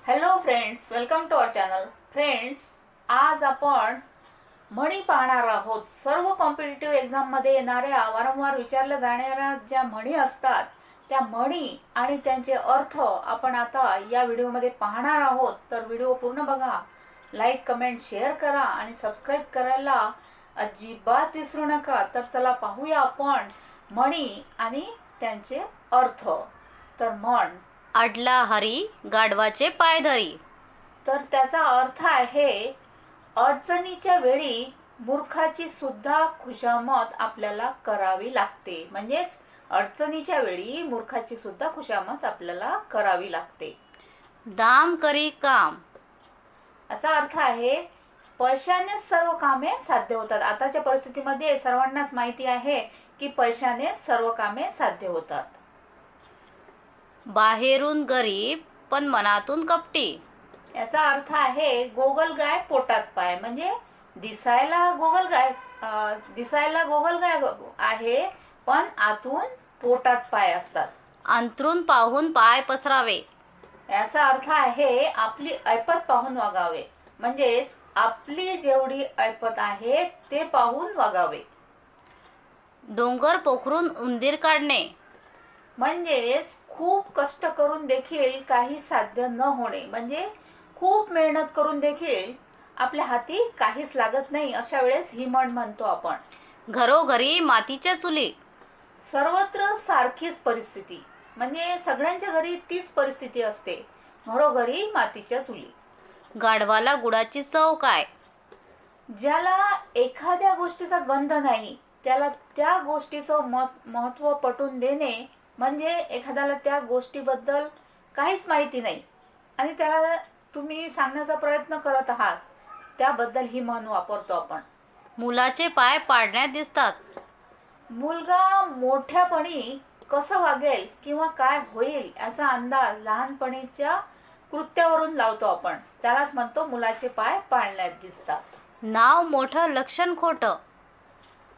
Hello friends, welcome to our channel. Friends, आज आपण म्हणी पाहणार आहोत. सर्व कॉम्पिटिटिव्ह एक्झाममध्ये येणाऱ्या वारंवार विचारल्या जाणाऱ्या ज्या म्हणी असतात त्या म्हणी आणि त्यांचे अर्थ आपण आता या व्हिडिओमध्ये पाहणार आहोत. तर व्हिडिओ पूर्ण बघा, लाईक, कमेंट, शेअर करा आणि सबस्क्राईब करायला अजिबात विसरू नका. तर चला पाहूया आपण म्हणी आणि त्यांचे अर्थ. तर म्हण: अडला हरी गाढवाचे पाय धरी. तर त्याचा अर्थ आहे, अडचणीच्या वेळी मूर्खाची सुद्धा खुशामत आपल्याला करावी लागते. म्हणजेच अडचणीच्या वेळी मूर्खाची सुद्धा खुशामत आपल्याला करावी लागते. दाम करी काम. याचा अर्थ आहे, पैशाने सर्व कामे साध्य होतात. आताच्या परिस्थितीमध्ये सर्वांनाच माहिती आहे की पैशाने सर्व कामे साध्य होतात. बाहेरून गरीब पण मनातून कपटी. याचा अर्थ आहे, गोगलगाय पोटात पाय. म्हणजे दिसायला गोगलगाय आहे, पण आतून पोटात पाय असतात. अंथरून पाहून पाय पसरावे. याचा अर्थ आहे, आपली ऐपत पाहून वागावे. म्हणजेच आपली जेवढी ऐपत आहे ते पाहून वागावे. डोंगर पोखरून उंदीर काढणे. म्हणजेच खूप कष्ट करून देखील काही साध्य न होणे. म्हणजे खूप मेहनत करून देखील आपल्या हाती काहीच लागत नाही, अशा वेळेस ही म्हण म्हणतो आपण. घरोघरी मातीच्या चुली. सर्वत्र सारखीच परिस्थिती. म्हणजे सगळ्यांच्या घरी तीच परिस्थिती असते, घरोघरी मातीच्या चुली. गाढवाला गुडाची चव काय. ज्याला एखाद्या गोष्टीचा गंध नाही त्याला त्या गोष्टीचं महत्त्व पटवून देणे. म्हणजे एखाद्याला त्या गोष्टीबद्दल काहीच माहिती नाही आणि त्याला तुम्ही सांगण्याचा प्रयत्न करत आहात, त्याबद्दल ही म्हण वापरतो आपण. मुलाचे पाय पाडण्यात दिसतात. मुलगा मोठ्यापणी कसं वागेल किंवा काय होईल याचा अंदाज लहानपणीच्या कृत्यावरून लावतो आपण. त्यालाच म्हणतो मुलाचे पाय पाळण्यात दिसतात. नाव मोठं लक्षण खोटं.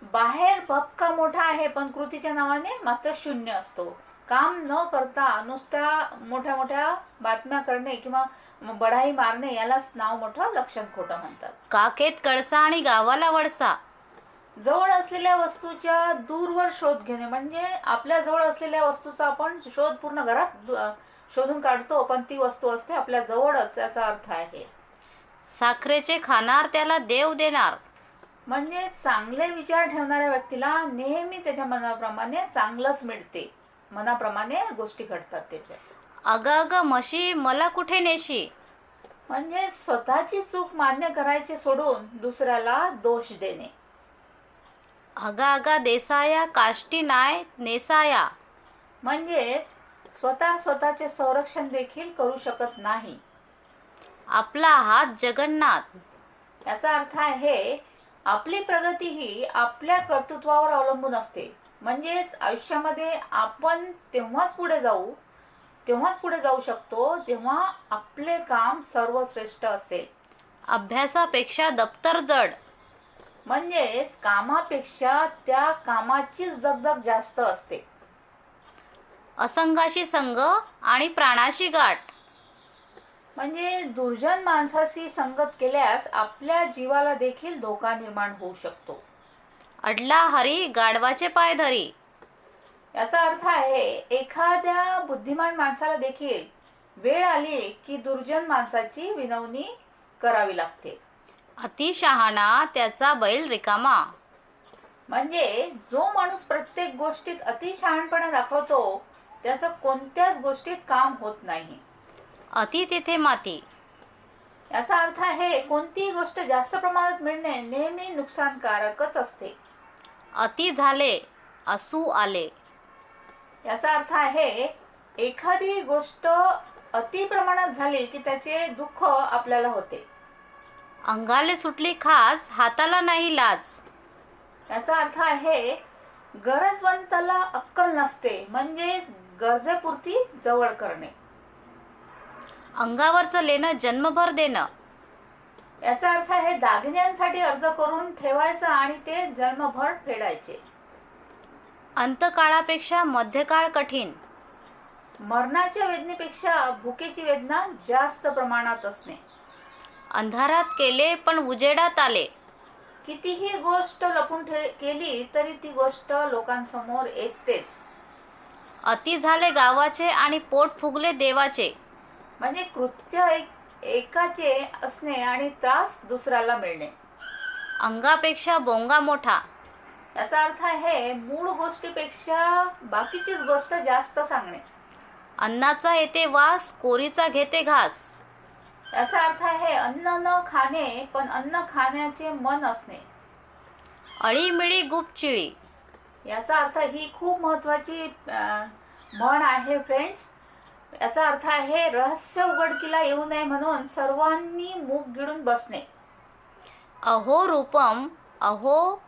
बाहेर भपका मोठा आहे पण कृतीच्या नावाने मात्र शून्य असतो. काम न करता नुसत्या मोठ्या मोठ्या बातम्या करणे किंवा बढाई मारणे यालाच नाव मोठं लक्षण खोटं म्हणतात. काखेत कळसा आणि गावाला वळसा. जवळ असलेल्या वस्तूच्या दूरवर शोध घेणे. म्हणजे आपल्या जवळ असलेल्या वस्तूचा आपण शोध पूर्ण घरात शोधून काढतो, पण ती वस्तू असते आपल्या जवळच, याचा अर्थ आहे. साखरेचे खाणार त्याला देव देणार. म्हणजे चांगले विचार ठेवणाऱ्या व्यक्तीला नेहमी त्याच्या मनाप्रमाणे चांगलंच मिळते. मनाप्रमाणे गोष्टी घडतात त्याच्या. अग अग म्हशी मला कुठे नेशी. म्हणजे स्वतःची चूक मान्य करायचे सोडून दुसऱ्याला दोष देणे. अगा अगा देसाया काष्टी नाय नेसाया. म्हणजेच स्वतःचे संरक्षण देखील करू शकत नाही. आपला हात जगन्नाथ. याचा अर्थ आहे, आपली प्रगती ही आपल्या कर्तृत्वावर अवलंबून असते. म्हणजेच आयुष्यामध्ये आपण तेव्हाच पुढे जाऊ शकतो जेव्हा आपले काम सर्वश्रेष्ठ असेल. अभ्यासापेक्षा दप्तर जड. म्हणजेच कामापेक्षा त्या कामाचीच दगदग जास्त असते. असंगाशी संग आणि प्राणाशी गाठ. म्हणजे दुर्जन माणसाशी संगत केल्यास आपल्या जीवाला देखील धोका निर्माण होऊ शकतो. अडला हरी गाढवाचे पाय धरी. याचा अर्थ आहे, एखाद्या बुद्धिमान माणसाला देखील वेळ आली की दुर्जन माणसाची विनवणी करावी लागते. अतिशहाणा त्याचा बैल रिकामा. म्हणजे जो माणूस प्रत्येक गोष्टीत अतिशहाणपणा दाखवतो त्याचं कोणत्याच गोष्टीत काम होत नाही. अति तेथे माती. याचा अर्थ आहे, कोणतीही गोष्ट जास्त प्रमाणात मिळणे नेहमी नुकसानकारकच असते. अति झाले असू आले. याचा अर्थ आहे, एखादी गोष्ट अति प्रमाणात झाली की त्याचे दुःख आपल्याला होते. अंगाले सुटली खास हाताला नाही लाज. याचा अर्थ आहे, गरजवंताला अक्कल नसते. म्हणजेच गरजेपुरती जवळ करणे. अंगावरचं लेणं जन्मभर देणं. याचा अर्थ आहे, दागिन्यांसाठी अर्ज करून ठेवायचं आणि ते जन्मभर फेडायचे. अंतकाळापेक्षा मध्यकाळ कठीण. मरणाच्या वेदनेपेक्षा भुकेची वेदना जास्त प्रमाणात असणे. अंधारात केले पण उजेडात आले. कितीही गोष्ट लपून केली तरी ती गोष्ट लोकांसमोर येतेच. अति झाले गावाचे आणि पोट फुगले देवाचे. म्हणजे कृत्य एकाचे असणे आणि त्रास दुसऱ्याला मिळणे. अंगापेक्षा बोंगा मोठा. याचा अर्थ आहे मूळ गोष्टीपेक्षा बाकीचीच गोष्ट जास्त सांगणे. अन्नाचा येते वास, कोरीचा घेते घास. याचा अर्थ आहे अन्न न खाणे पण अन्न खाण्याचे मन असणे. अळीमिळी गुपचिळी. याचा अर्थ ही खूप महत्वाची म्हण आहे फ्रेंड्स. याचा अर्थ आहे रहस्य उघडकीला येऊ नये म्हणून सर्वांनी मुख गिळून बसणे. अहो रूपम, अहो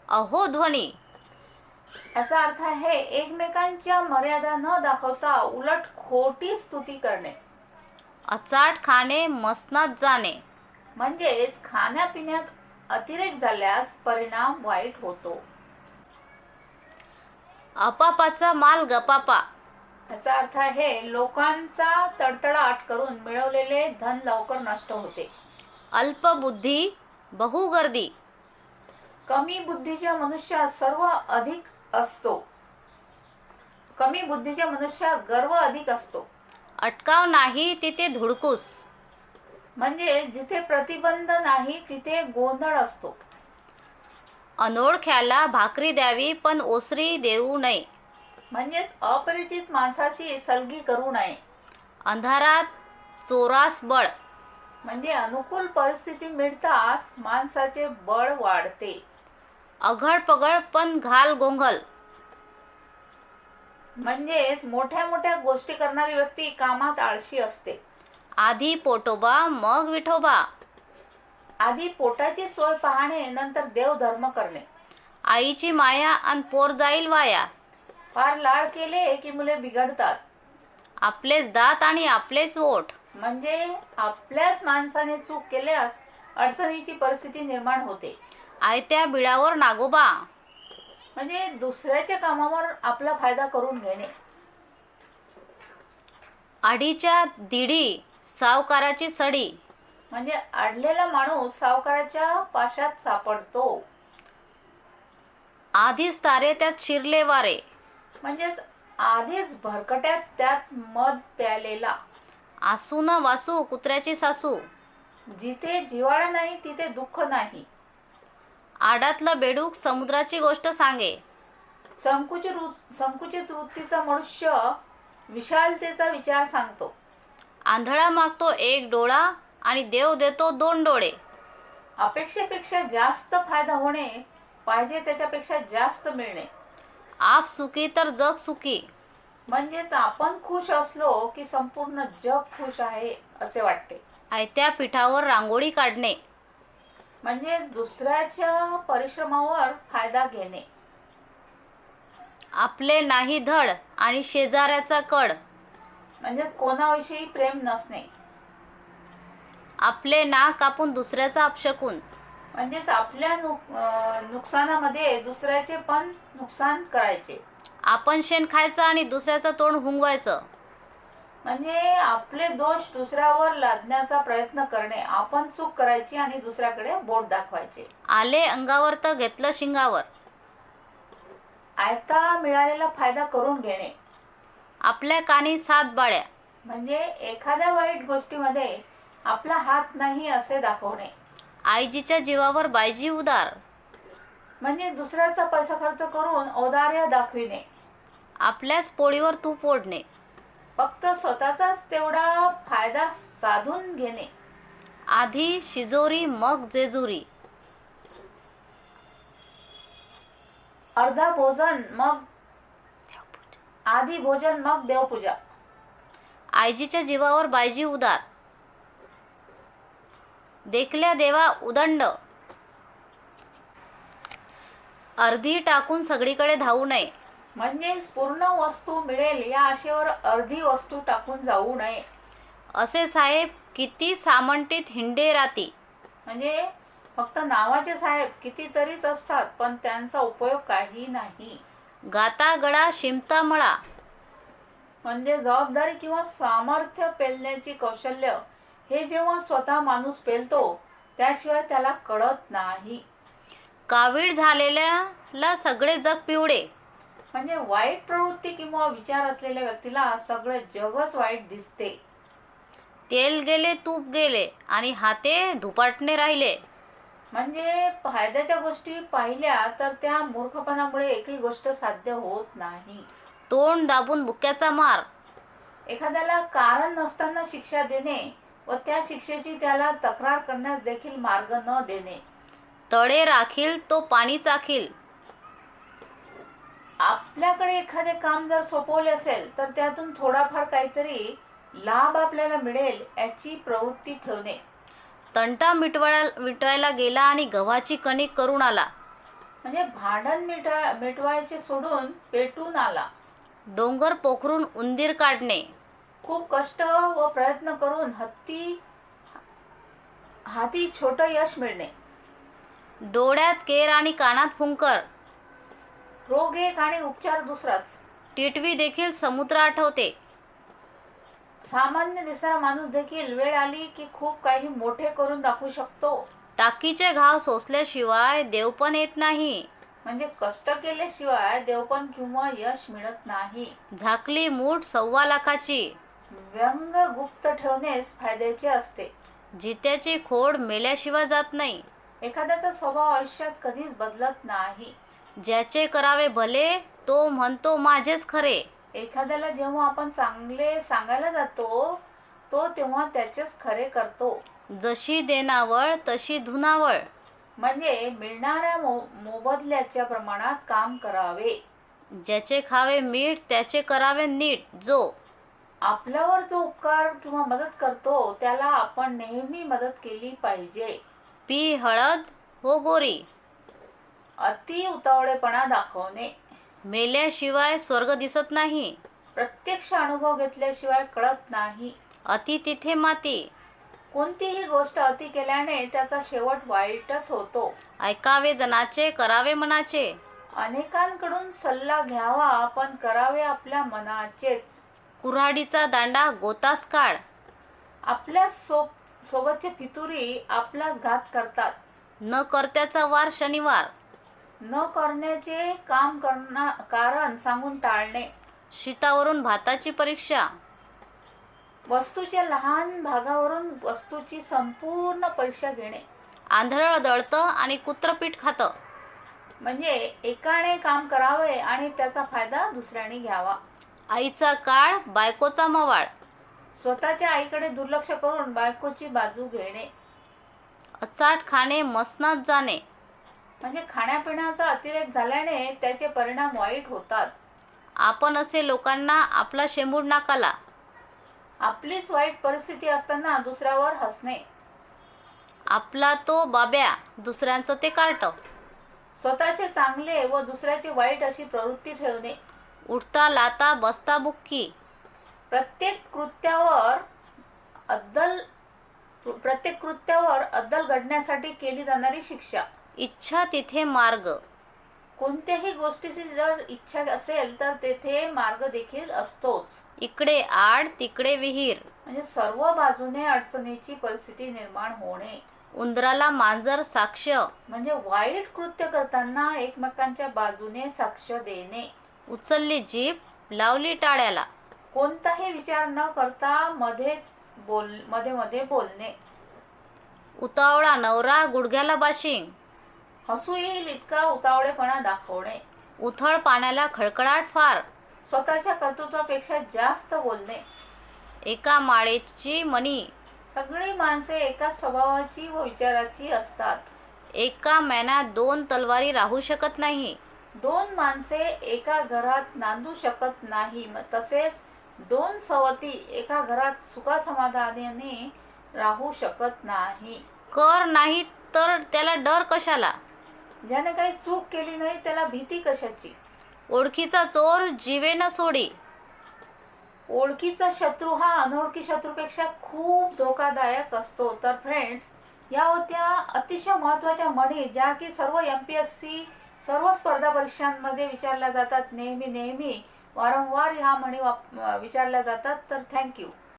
अहो ध्वनी. याचा अर्थ आहे एकमेकांच्या मर्यादा न दाखवता उलट खोटी स्तुती करणे. अचाट खाणे मसनात जाणे. म्हणजेच खाण्यापिण्यात अतिरेक झाल्यास परिणाम वाईट होतो. अपापाचा माल गपापा. याचा अर्थ आहे लोकांचा तडतडाट करून मिळवलेले धन लवकर नष्ट होते. अल्पबुद्धी बहुगर्दी. कमी बुद्धीच्या मनुष्यात सर्व अधिक असतो. कमी बुद्धीच्या मनुष्यात गर्व अधिक असतो. अटकाव नाही तिथे धुडकूस. म्हणजे जिथे प्रतिबंध नाही तिथे गोंधळ असतो. अनोळख्याला भाकरी द्यावी पण ओसरी देऊ नये. म्हणजेच अपरिचित माणसाची सलगी करू नये. अंधारात चोरास बळ. म्हणजे अनुकूल परिस्थिती मिळताच माणसाचे बळ वाढते. अघड पगड पण घाल गोंघल. म्हणजेच मोठ्या मोठ्या गोष्टी करणारी व्यक्ती कामात आळशी असते. आधी पोटोबा मग विठोबा. आधी पोटाची सोय पाहणे नंतर देवधर्म करणे. आईची माया अन पोर जाईल वाया. फार लाड केले की मुले बिघडतात. आपलेच दात आणि आपलेच ओठ. म्हणजे आपल्याच माणसाने चूक केल्यास अडचणीची परिस्थिती निर्माण होते. आयत्या बिळावर नागोबा. म्हणजे दुसऱ्याच्या कामावर आपला फायदा करून घेणे. आडीच्या दिडी सावकाराची सडी. म्हणजे अडलेला माणूस सावकाराच्या पाशात सापडतो. आधीच तारे त्यात शिरले वारे. म्हणजेच आधीच भरकट्यात त्यात मध प्यालेला. आसू न वासू कुत्र्याची सासू. जिथे जिव्हाळा नाही तिथे दुःख नाही. आडातलं बेडूक समुद्राची गोष्ट सांगे. संकुचित वृत्तीचा मनुष्य विशालतेचा विचार सांगतो. आंधळा मागतो एक डोळा आणि देव देतो दोन डोळे. अपेक्षेपेक्षा जास्त फायदा होणे पाहिजे त्याच्यापेक्षा जास्त मिळणे. आप सुखी तर जग सुखी. म्हणजेच आपण खुश असलो की संपूर्ण जग खुश आहे असे वाटते. आयत्या पिठावर रांगोळी काढणे. म्हणजे दुसऱ्याच्या परिश्रमावर फायदा घेणे. आपले नाही धड आणि शेजाऱ्याचा कड. म्हणजे कोणाविषयी प्रेम नसणे. आपले नाक कापून दुसऱ्याचा अपशकून. म्हणजेच आपल्या नुकसानामध्ये दुसऱ्याचे पण नुकसान करायचे. आपण शेण खायचं आणि दुसऱ्याचं तोंड हुंगवायचं. म्हणजे आपले दोष दुसऱ्यावर लादण्याचा प्रयत्न करणे. आपण चूक करायची आणि दुसऱ्याकडे बोट दाखवायचे. आले अंगावर तर घेतलं शिंगावर. आयता मिळालेला फायदा करून घेणे. आपल्या कानी सात बाळ्या. म्हणजे एखाद्या वाईट गोष्टीमध्ये आपला हात नाही असे दाखवणे. आईजीच्या जीवावर बायजी उदार. म्हणजे दुसऱ्याचा पैसा खर्च करून औदार्य दाखविणे. आपल्याच पोळीवर तूप ओढणे. फक्त स्वतःचाच तेवढा फायदा साधून घेणे. आधी शिजोरी मग जेजुरी. अर्धा भोजन मग आधी भोजन मग देवपूजा. आईजीच्या जीवावर बायजी उदार. देखल्या देवा उदंड. अर्धी टाकून सगळीकडे धावू नये. म्हणजेच पूर्ण वस्तू मिळेल या आशेवर अर्धी वस्तू टाकून जाऊ नये. असे साहेब किती सामंतीत हिंडे राती. म्हणजे फक्त नावाचे साहेब कितीतरीच असतात पण त्यांचा उपयोग काही नाही. गाता गडा शिमता मळा. म्हणजे जबाबदारी किंवा सामर्थ्य पेलण्याची कौशल्य हे जेव्हा स्वतः माणूस पेलतो त्याशिवाय त्याला कळत नाही. कावीळ झालेल्याला सगळे जग पिवळे. म्हणजे वाईट प्रवृत्ती किंवा विचार असलेल्या व्यक्तीला सगळे जगच वाईट दिसते. तेल गेले तूप गेले आणि हाते धुपाटणे राहिले. म्हणजे फायद्याच्या गोष्टी पाहिल्या तर त्या मूर्खपणामुळे एकही गोष्ट साध्य होत नाही. तोंड दाबून बुक्याचा मार. एखाद्याला कारण नसताना शिक्षा देणे व त्या शिक्षेची त्याला तक्रार करण्यास देखील मार्ग न देणे. तळे राखील तो पाणी चाखील. आपल्याकडे एखादे काम जर सोपवले असेल तर त्यातून थोडाफार काहीतरी लाभ आपल्याला मिळेल याची प्रवृत्ती ठेवणे. तंटा मिटवायला गेला आणि गव्हाची कणिक करून आला. म्हणजे भांडण मिटवायचे सोडून पेटून आला. डोंगर पोखरून उंदीर काढणे. खूप कष्ट व प्रयत्न करून हाती छोटं यश मिळणे. डोळ्यात केर आणि कानात फुंकर. रोग एक आणि उपचार दुसराच. टिटवी देखील समुद्र आठवते. सामान्य दिसणारा माणूस देखील वेळ आली की खूप काही मोठे करून दाखवू शकतो. टाकीचे घाव सोसल्याशिवाय देवपण येत नाही. म्हणजे कष्ट केल्याशिवाय देवपण किंवा यश मिळत नाही. झाकली मूठ 1.25 लाखाची. व्यंग गुप्त ठेवणेच फायद्याचे असते. जित्याची खोड मेल्याशिवाय जात नाही. एखाद्याचा स्वभाव आयुष्यात कधीच बदलत नाही. ज्याचे करावे भले तो म्हणतो माझेच खरे. एखाद्याला जेव्हा आपण चांगले सांगायला जातो तो तेव्हा त्याचेच खरे करतो. जशी देणावळ तशी धुनावळ. म्हणजे मिळणाऱ्या मोबदल्याच्या प्रमाणात काम करावे. ज्याचे खावे मीठ त्याचे करावे नीट. जो आपल्यावर जो उपकार किंवा मदत करतो त्याला आपण नेहमी मदत केली पाहिजे. पी हळद हो गोरी. अति उतावळेपणा दाखवणे. मेल्याशिवाय स्वर्ग दिसत नाही. प्रत्यक्ष अनुभव घेतल्याशिवाय कळत नाही. अति तिथे माती. कोणतीही गोष्ट अति केल्याने त्याचा शेवट वाईटच होतो. ऐकावे जनाचे करावे मनाचे. अनेकांकडून सल्ला घ्यावा पण करावे आपल्या मनाचेच. कुऱ्हाडीचा दांडा गोतास काढ. आपल्या सोबतचे फितुरी आपलाच घात करतात. न करत्याचा वार शनिवार. न करण्याचे कारण सांगून टाळणे. शीतावरून भाताची परीक्षा. वस्तूच्या लहान भागावरून वस्तूची संपूर्ण परीक्षा घेणे. आंधळ दळतं आणि कुत्र पीठ खातं. म्हणजे एकाने काम करावे आणि त्याचा फायदा दुसऱ्याने घ्यावा. आईचा काळ बायकोचा मवाळ. स्वतःच्या आईकडे दुर्लक्ष करून बायकोची बाजू घेणे. अचाट खाणे मसनात जाणे. म्हणजे खाण्यापिण्याचा अतिरेक झाल्याने त्याचे परिणाम वाईट होतात. आपण असे लोकांना आपला शेंबूड नाकाला. आपलीच वाईट परिस्थिती असताना दुसऱ्यावर हसणे. आपला तो बाब्या दुसऱ्यांचं ते कार्ट. स्वतःचे चांगले व दुसऱ्याचे वाईट अशी प्रवृत्ती ठेवणे. उठता लाता बसता बुक्की. प्रत्येक कृत्यावर अद्दल घडण्यासाठी केली जाणारी शिक्षा. इच्छा तिथे मार्ग. कोणत्याही गोष्टीची जर इच्छा असेल तर तेथे मार्ग देखील असतोच. इकडे आड तिकडे विहीर. म्हणजे सर्व बाजूने अडचणीची परिस्थिती निर्माण होणे. उंदराला मांजर साक्ष. म्हणजे वाईट कृत्य करताना एकमेकांच्या बाजूने साक्ष देणे. उचलली जीभ लावली टाळ्याला. कोणताही विचार न करता मध्ये बोलणे. उतावळा नवरा गुडघ्याला बाशिंग. हसू येईल इतका उतावळेपणा दाखवणे. उथळ पाण्याला खळखळाट फार. स्वतःच्या कर्तृत्वापेक्षा जास्त बोलणे. एका माळेची मणी. सगळी माणसे एकाच स्वभावाची व विचाराची असतात. एका मैन्यात 2 तलवारी राहू शकत नाही. 2 माणसे एका घरात नांदू शकत नाही. तसेच 2 सवती एका घरात सुखासमाधानाने राहू शकत नाही. कर नाही तर त्याला डर कशाला. ज्याने काही चूक केली नाही त्याला भीती कशाची. ओळखीचा चोर जीवेन सोडी. ओळखीचा शत्रू हा अनोळखी शत्रूपेक्षा खूप धोकादायक असतो. तर फ्रेंड्स, या होत्या अतिशय महत्त्वाच्या म्हणी ज्या की सर्व MPSC सर्व स्पर्धा परीक्षांमध्ये विचारल्या जातात नेहमी वारंवार ह्या म्हणी विचारल्या जातात. तर थँक्यू.